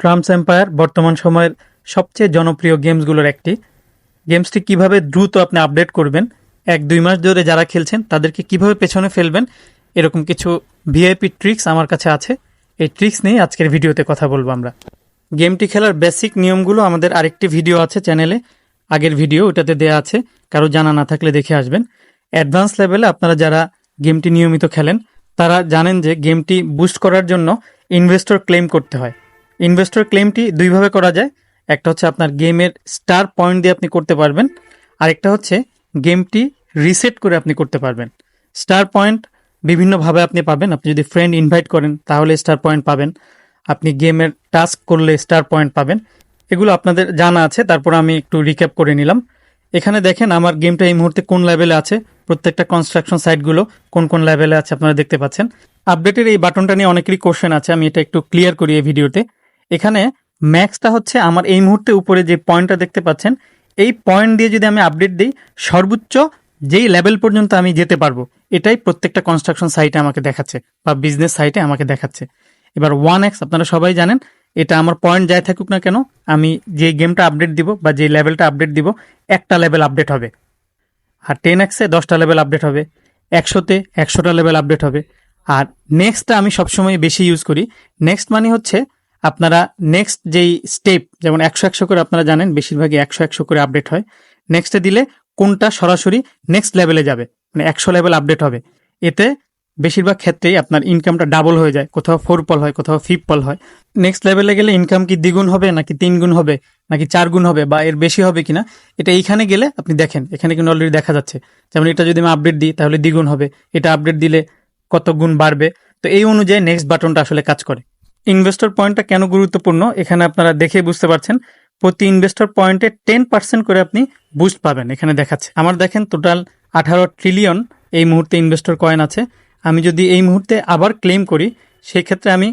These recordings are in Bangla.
ট্রাম্পস এম্পায়ার বর্তমান সময়ের সবচেয়ে জনপ্রিয় গেমসগুলোর একটি। গেমসটি কিভাবে দ্রুত আপনি আপডেট করবেন, 1-2 মাস ধরে যারা খেলছেন তাদেরকে কিভাবে পেছনে ফেলবেন, এরকম কিছু ভিআইপি ট্রিক্স আমার কাছে আছে। এই ট্রিক্স নিয়ে আজকের ভিডিওতে কথা বলবো আমরা। গেমটি খেলার বেসিক নিয়মগুলো আমাদের আরেকটি ভিডিও আছে চ্যানেলে, আগের ভিডিও ওটাতে দেয়া আছে, কারো জানা না থাকলে দেখে আসবেন। অ্যাডভান্স লেভেলে আপনারা যারা গেমটি নিয়মিত খেলেন তারা জানেন যে গেমটি বুস্ট করার জন্য ইনভেস্টর ক্লেম করতে হয়। ইনভেস্টর ক্লেমটি দুইভাবে করা যায়। একটা হচ্ছে আপনার গেমের স্টার পয়েন্ট দিয়ে আপনি করতে পারবেন, আরেকটা হচ্ছে গেমটি রিসেট করে আপনি করতে পারবেন। স্টার পয়েন্ট বিভিন্নভাবে আপনি পাবেন। আপনি যদি ফ্রেন্ড ইনভাইট করেন তাহলে স্টার পয়েন্ট পাবেন, আপনি গেমের টাস্ক করলে স্টার পয়েন্ট পাবেন। এগুলো আপনাদের জানা আছে, তারপর আমি একটু রিক্যাপ করে নিলাম। এখানে দেখেন আমার গেমটা এই মুহূর্তে কোন লেভেলে আছে, প্রত্যেকটা কনস্ট্রাকশন সাইটগুলো কোন কোন লেভেলে আছে আপনারা দেখতে পাচ্ছেন। আপডেটের এই বাটনটা নিয়ে অনেকেরই কোশ্চেন আছে, আমি এটা একটু ক্লিয়ার করি এই ভিডিওতে। এখানে ম্যাক্সটা হচ্ছে আমার এই মুহূর্তে উপরে যে পয়েন্টটা দেখতে পাচ্ছেন, এই পয়েন্ট দিয়ে যদি আমি আপডেট দিই সর্বোচ্চ যেই লেভেল পর্যন্ত আমি যেতে পারবো, এটাই প্রত্যেকটা কনস্ট্রাকশন সাইটে আমাকে দেখাচ্ছে বা বিজনেস সাইটে আমাকে দেখাচ্ছে। এবার 1x আপনারা সবাই জানেন, এটা আমার পয়েন্ট যাই থাকুক না কেন, আমি যে গেমটা আপডেট দিব বা যে লেভেলটা আপডেট দিব, একটা লেভেল আপডেট হবে। আর 10x-এ 10টা লেভেল আপডেট হবে, 100-তে 100টা লেভেল আপডেট হবে। আর নেক্সটটা আমি সবসময় বেশি ইউজ করি। নেক্সট মানে হচ্ছে আপনারা নেক্সট যেই স্টেপ, যেমন 100 করে আপনারা জানেন বেশিরভাগই 100 করে আপডেট হয়। নেক্সটে দিলে কোনটা সরাসরি নেক্সট লেভেলে যাবে, মানে 100 লেভেল আপডেট হবে। এতে বেশিরভাগ ক্ষেত্রেই আপনার ইনকামটা ডাবল হয়ে যায়, কোথাও 4 হয়, কোথাও 5 হয়। নেক্সট লেভেলে গেলে ইনকাম কি দ্বিগুণ হবে নাকি 3 গুণ হবে নাকি 4 গুণ হবে বা এর বেশি হবে কিনা, এটা এইখানে গেলে আপনি দেখেন, এখানে কিন্তু অলরেডি দেখা যাচ্ছে। যেমন এটা যদি আমি আপডেট দিই তাহলে দ্বিগুণ হবে, এটা আপডেট দিলে কত গুণ বাড়বে। তো এই অনুযায়ী নেক্সট বাটনটা আসলে কাজ করে। ইনভেস্টর পয়েন্টটা কেন গুরুত্বপূর্ণ এখানে আপনারা দেখে বুঝতে পারছেন। প্রতি ইনভেস্টর পয়েন্টে 10% করে আপনি বুস্ট পাবেন, এখানে দেখাচ্ছে। আমার দেখেন টোটাল 18 ট্রিলিয়ন এই মুহূর্তে ইনভেস্টর কয়েন আছে। আমি যদি এই মুহূর্তে আবার ক্লেম করি সেই ক্ষেত্রে আমি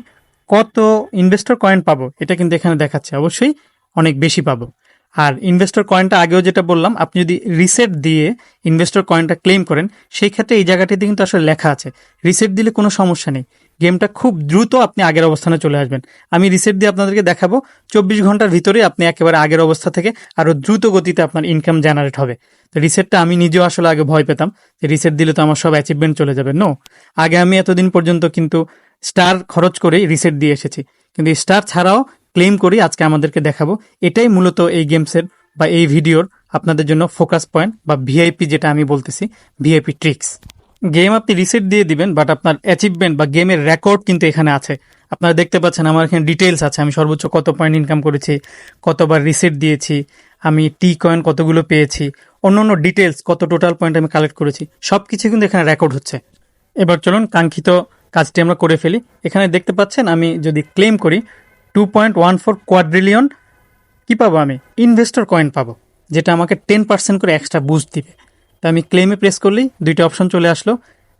কত ইনভেস্টর কয়েন পাবো এটা কিন্তু এখানে দেখাচ্ছে, অবশ্যই অনেক বেশি পাবো। আর ইনভেস্টর কয়েনটা আগেও যেটা বললাম, আপনি যদি রিসেট দিয়ে ইনভেস্টর কয়েনটা ক্লেম করেন সেই ক্ষেত্রে এই জায়গাটিতে কিন্তু আসলে লেখা আছে রিসেট দিলে কোনো সমস্যা নেই, গেমটা খুব দ্রুত আপনি আগের অবস্থানে চলে আসবেন। আমি রিসেট দিয়ে আপনাদেরকে দেখাবো 24 ঘন্টার ভিতরে আপনি একেবারে আগের অবস্থা থেকে আরো দ্রুত গতিতে আপনার ইনকাম জেনারেট হবে। তো রিসেটটা আমি নিজেও আসলে আগে ভয় পেতাম যে রিসেট দিলে তো আমার সব অ্যাচিভমেন্ট চলে যাবে। নো, আগে আমি এতদিন পর্যন্ত কিন্তু স্টার খরচ করেই রিসেট দিয়ে এসেছি, কিন্তু স্টার ছাড়াও ক্লেম করি আজকে আমাদেরকে দেখাবো। এটাই মূলত এই গেমসের বা এই ভিডিওর আপনাদের জন্য ফোকাস পয়েন্ট বা ভিআইপি, যেটা আমি বলতেছি ভিআইপি ট্রিক্স। গেম আপনি রিসেট দিয়ে দিবেন, বাট আপনার অ্যাচিভমেন্ট বা গেমের রেকর্ড কিন্তু এখানে আছে। আপনারা দেখতে পাচ্ছেন আমার এখানে ডিটেলস আছে, আমি সর্বোচ্চ কত পয়েন্ট ইনকাম করেছি, কতবার রিসেট দিয়েছি, আমি টি কয়েন কতগুলো পেয়েছি, অন্য ডিটেলস, কত টোটাল পয়েন্ট আমি কালেক্ট করেছি, সব কিছু কিন্তু এখানে রেকর্ড হচ্ছে। এবার চলুন কাঙ্ক্ষিত কাজটি আমরা করে ফেলি। এখানে দেখতে পাচ্ছেন আমি যদি ক্লেম করি 2.14 কোয়াড্রিলিয়ন কি পাবো, আমি ইনভেস্টর কয়েন পাবো, যেটা আমাকে 10% করে এক্সট্রা বুস্ট দিবে। তো আমি ক্লেমে প্রেস করলেই দুইটা অপশন চলে আসলো,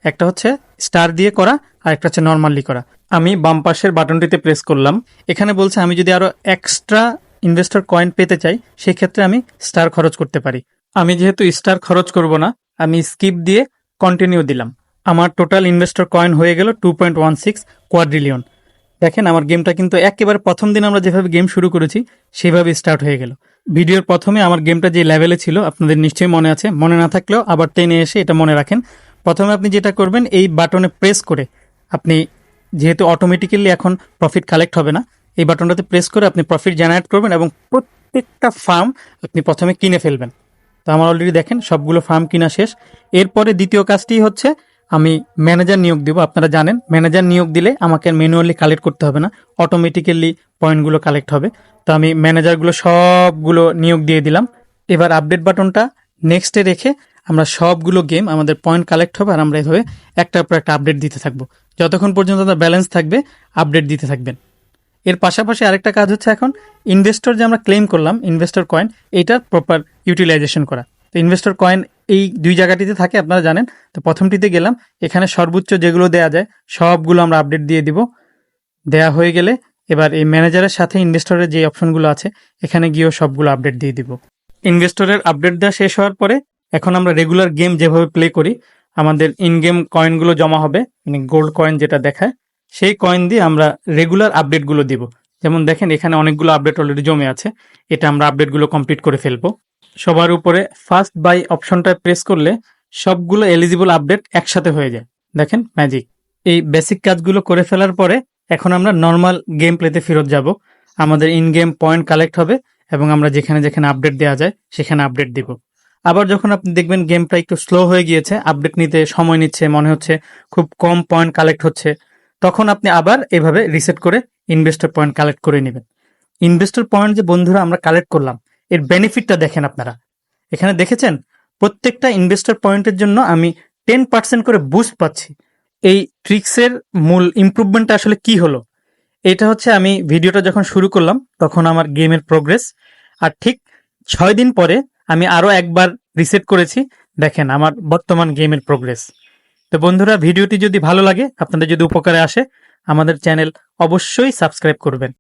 একটা হচ্ছে স্টার দিয়ে করা আর একটা হচ্ছে নর্মালি করা। আমি বাম পাশের বাটনটিতে প্রেস করলাম, এখানে বলছে আমি যদি আরো এক্সট্রা ইনভেস্টর কয়েন পেতে চাই সেই ক্ষেত্রে আমি স্টার খরচ করতে পারি। আমি যেহেতু স্টার খরচ করব না, আমি স্কিপ দিয়ে কন্টিনিউ দিলাম। আমার টোটাল ইনভেস্টর কয়েন হয়ে গেল 2.16 কোয়াড্রিলিয়ন। দেখেন আমার গেমটা কিন্তু একেবারে প্রথম দিন আমরা যেভাবে গেম শুরু করেছি সেভাবে স্টার্ট হয়ে গেল। ভিডিওর প্রথমে আমার গেমটা যে লেভেলে ছিল আপনাদের নিশ্চয়ই মনে আছে, মনে না থাকলেও আবার টেনে এসে এটা মনে রাখেন। প্রথমে আপনি যেটা করবেন, এই বাটনে প্রেস করে আপনি, যেহেতু অটোমেটিক্যালি এখন প্রফিট কালেক্ট হবে না, এই বাটনটাতে প্রেস করে আপনি প্রফিট জেনারেট করবেন এবং প্রত্যেকটা ফার্ম আপনি প্রথমে কিনে ফেলবেন। তো আমার অলরেডি দেখেন সবগুলো ফার্ম কিনা শেষ। এরপরে দ্বিতীয় কাজটি হচ্ছে আমি ম্যানেজার নিয়োগ দিব। আপনারা জানেন ম্যানেজার নিয়োগ দিলে আমাকে ম্যানুয়ালি কালেক্ট করতে হবে না, অটোমেটিক্যালি পয়েন্টগুলো কালেক্ট হবে। তো আমি ম্যানেজারগুলো সবগুলো নিয়োগ দিয়ে দিলাম। এবার আপডেট বাটনটা নেক্সটে রেখে আমরা সবগুলো গেম আমাদের পয়েন্ট কালেক্ট হবে আর আমরা এভাবে একটার পর একটা আপডেট দিতে থাকবো যতক্ষণ পর্যন্ত তার ব্যালেন্স থাকবে, আপডেট দিতে থাকবেন। এর পাশাপাশি আরেকটা কাজ হচ্ছে এখন ইনভেস্টর যে আমরা ক্লেম করলাম ইনভেস্টর কয়েন, এইটার প্রপার ইউটিলাইজেশন করা। তো ইনভেস্টর কয়েন এই দুই জায়গাটিতে থাকে আপনারা জানেন। তো প্রথমটিতে গেলাম, এখানে সর্বোচ্চ যেগুলো দেয়া যায় সবগুলো আমরা আপডেট দিয়ে দিব। দেয়া হয়ে গেলে এবার এই ম্যানেজারের সাথে ইনভেস্টরের যে অপশনগুলো আছে এখানে গিয়েও সবগুলো আপডেট দিয়ে দিব। ইনভেস্টরের আপডেট দেওয়া শেষ হওয়ার পরে এখন আমরা রেগুলার গেম যেভাবে প্লে করি আমাদের ইন গেম কয়েনগুলো জমা হবে, মানে গোল্ড কয়েন যেটা দেখায়, সেই কয়েন দিয়ে আমরা রেগুলার আপডেটগুলো দিব। যেমন দেখেন এখানে অনেকগুলো আপডেট অলরেডি জমে আছে, এটা আমরা আপডেটগুলো কমপ্লিট করে ফেলবো। সবার উপরে ফার্স্ট বাই অপশনটা প্রেস করলে সবগুলো এলিজিবল আপডেট একসাথে হয়ে যায়। দেখেন ম্যাজিক। এই বেসিক কাজগুলো করে ফেলার পরে এখন আমরা নর্মাল গেম প্লেতে ফেরত যাব। আমাদের ইন গেম পয়েন্ট কালেক্ট হবে এবং আমরা যেখানে যেখানে আপডেট দেওয়া যায় সেখানে আপডেট দিব। আবার যখন আপনি দেখবেন গেমটা একটু স্লো হয়ে গিয়েছে, আপডেট নিতে সময় নিচ্ছে, মনে হচ্ছে খুব কম পয়েন্ট কালেক্ট হচ্ছে, তখন আপনি আবার এভাবে রিসেট করে ইনভেস্টর পয়েন্ট কালেক্ট করে নেবেন। ইনভেস্টর পয়েন্ট যে বন্ধুরা আমরা কালেক্ট করলাম, এর বেনিফিটটা দেখেন আপনারা। এখানে দেখেছেন প্রত্যেকটা ইনভেস্টর পয়েন্টের জন্য আমি 10% করে বুস্ট পাচ্ছি। এই ট্রিক্সের মূল ইমপ্রুভমেন্টটা আসলে কি হলো? এটা হচ্ছে আমি ভিডিওটা যখন শুরু করলাম তখন আমার গেমের প্রোগ্রেস, আর ঠিক 6 দিন পরে আমি আরো একবার রিসেট করেছি। দেখেন আমার বর্তমান গেমের প্রোগ্রেস। তো বন্ধুরা, ভিডিওটি যদি ভালো লাগে, আপনাদের যদি উপকারে আসে, আমাদের চ্যানেল অবশ্যই সাবস্ক্রাইব করবেন।